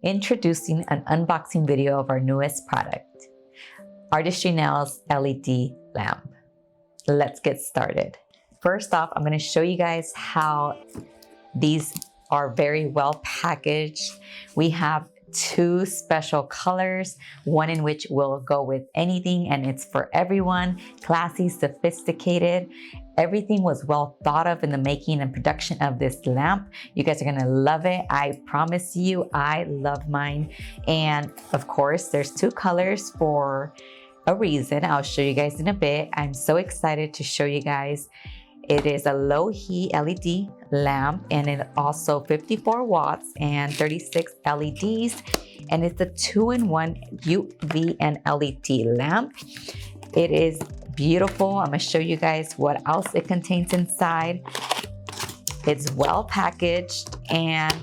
Introducing an unboxing video of our newest product, Artistry Nails LED lamp. Let's get started. First off, I'm going to show you guys how these are very well packaged. We have two special colors, one in which will go with anything and it's for everyone, classy, sophisticated. Everything was well thought of in the making and production of this lamp. You guys are gonna love it. I promise you, I love mine. And of course, there's two colors for a reason. I'll show you guys in a bit. I'm so excited to show you guys. It is a low heat LED lamp and it also 54 watts and 36 LEDs. And it's a 2-in-1 UV and LED lamp. It is beautiful. I'm gonna show you guys what else it contains inside. It's well packaged and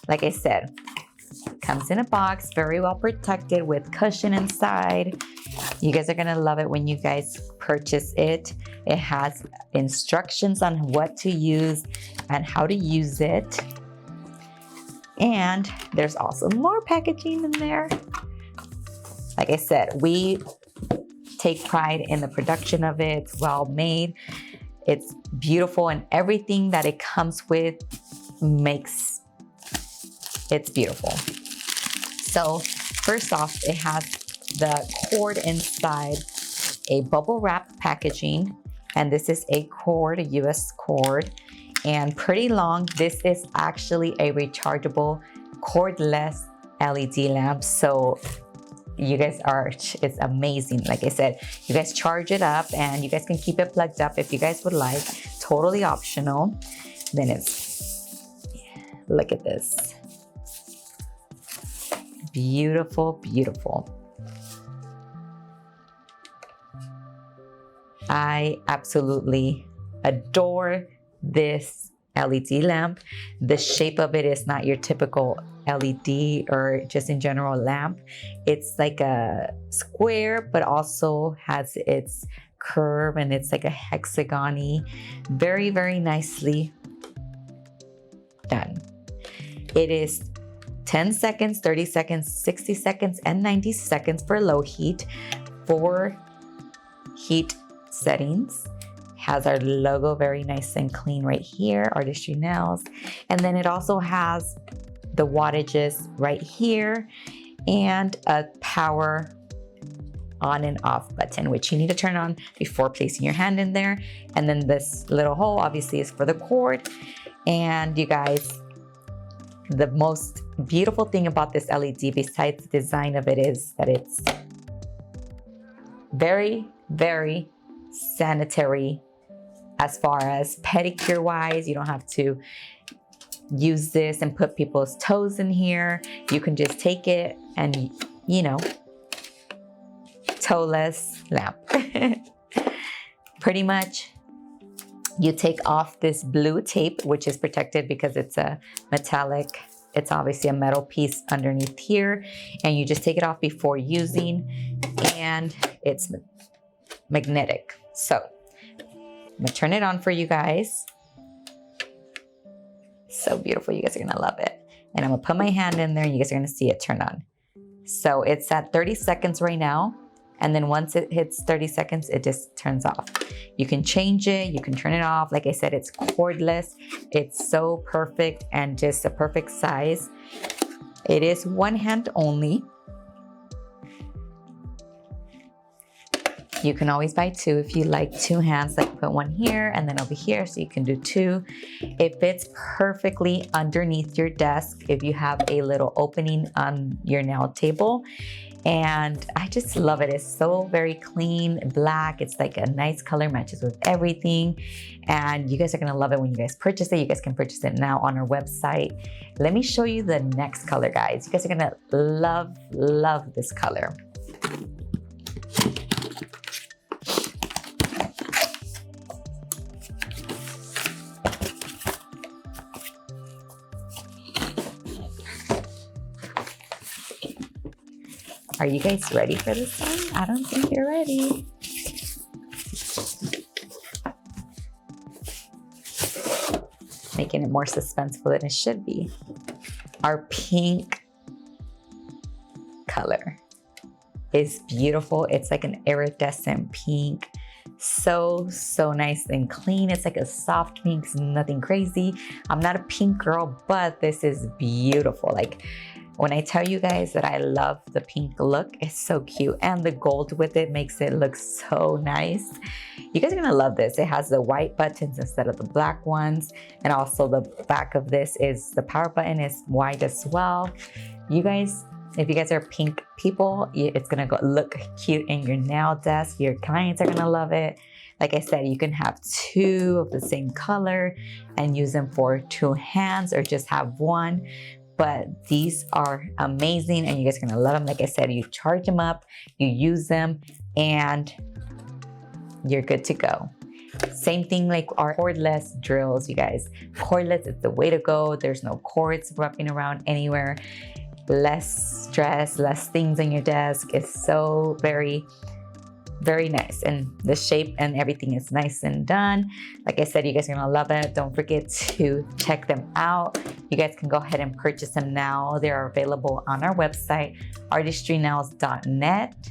like I said, it comes in a box, very well protected with cushion inside. You guys are gonna love it when you guys purchase it. It has instructions on what to use and how to use it. And there's also more packaging in there. Like I said, we take pride in the production of it. It's well made. It's beautiful, and everything that it comes with makes it beautiful. So first off, it has the cord inside, a bubble wrap packaging, and this is a cord, a US cord, and pretty long. This is actually a rechargeable cordless LED lamp. So you guys it's amazing. Like I said, you guys charge it up and you guys can keep it plugged up if you guys would like, totally optional. Then look at this. Beautiful, beautiful. I absolutely adore this LED lamp. The shape of it is not your typical LED or just in general lamp. It's like a square, but also has its curve and it's like a hexagon-y. Very, very nicely done. It is 10 seconds, 30 seconds, 60 seconds, and 90 seconds for low heat. 4 heat settings. Has our logo very nice and clean right here, Artistry Nails. And then it also has the wattages right here and a power on and off button, which you need to turn on before placing your hand in there. And then this little hole obviously is for the cord. And you guys, the most beautiful thing about this LED, besides the design of it, is that it's very, very sanitary as far as pedicure wise. You don't have to use this and put people's toes in here. You can just take it and, you know, toeless lamp. Pretty much you take off this blue tape, which is protected because it's a metallic. It's obviously a metal piece underneath here, and you just take it off before using, and it's magnetic. So I'm gonna turn it on for you guys. So beautiful. You guys are gonna love it. And I'm gonna put my hand in there and you guys are gonna see it turn on. So it's at 30 seconds right now. And then once it hits 30 seconds, it just turns off. You can change it, you can turn it off. Like I said, it's cordless. It's so perfect and just a perfect size. It is one hand only. You can always buy two if you like two hands, like put one here and then over here, so you can do two. It fits perfectly underneath your desk if you have a little opening on your nail table. And I just love it. It's so very clean, black. It's like a nice color, matches with everything. And you guys are gonna love it when you guys purchase it. You guys can purchase it now on our website. Let me show you the next color, guys. You guys are gonna love, love this color. Are you guys ready for this one? I don't think you're ready. making it more suspenseful than it should be. Our pink color is beautiful. It's like an iridescent pink. So nice and clean. It's like a soft pink, nothing crazy. I'm not a pink girl, but this is beautiful. Like, when I tell you guys that I love the pink look, it's so cute. And the gold with it makes it look so nice. You guys are gonna love this. It has the white buttons instead of the black ones. And also the back of this is the power button is white as well. You guys, if you guys are pink people, it's gonna look cute in your nail desk. Your clients are gonna love it. Like I said, you can have two of the same color and use them for two hands or just have one. But these are amazing and you guys are gonna love them. Like I said, you charge them up, you use them, and you're good to go. Same thing like our cordless drills, you guys. Cordless is the way to go. There's no cords wrapping around anywhere. Less stress, less things on your desk. It's so very nice, and the shape and everything is nice and done. Like I said, you guys are gonna love it. Don't forget to check them out. You guys can go ahead and purchase them now. They are available on our website, artistrynails.net.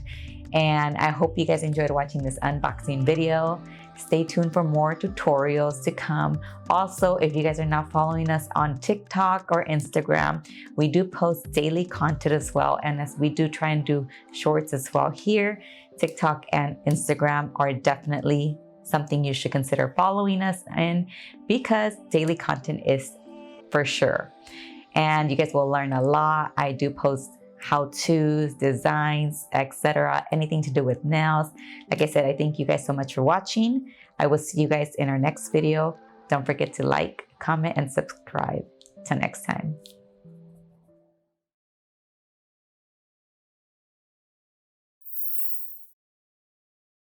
And I hope you guys enjoyed watching this unboxing video. Stay tuned for more tutorials to come. Also, if you guys are not following us on TikTok or Instagram, we do post daily content as well. And as we do try and do shorts as well here, TikTok and Instagram are definitely something you should consider following us in, because daily content is for sure. And you guys will learn a lot. I do post how-tos, designs, etc., anything to do with nails. Like I said, I thank you guys so much for watching. I will see you guys in our next video. Don't forget to like, comment, and subscribe. Till next time.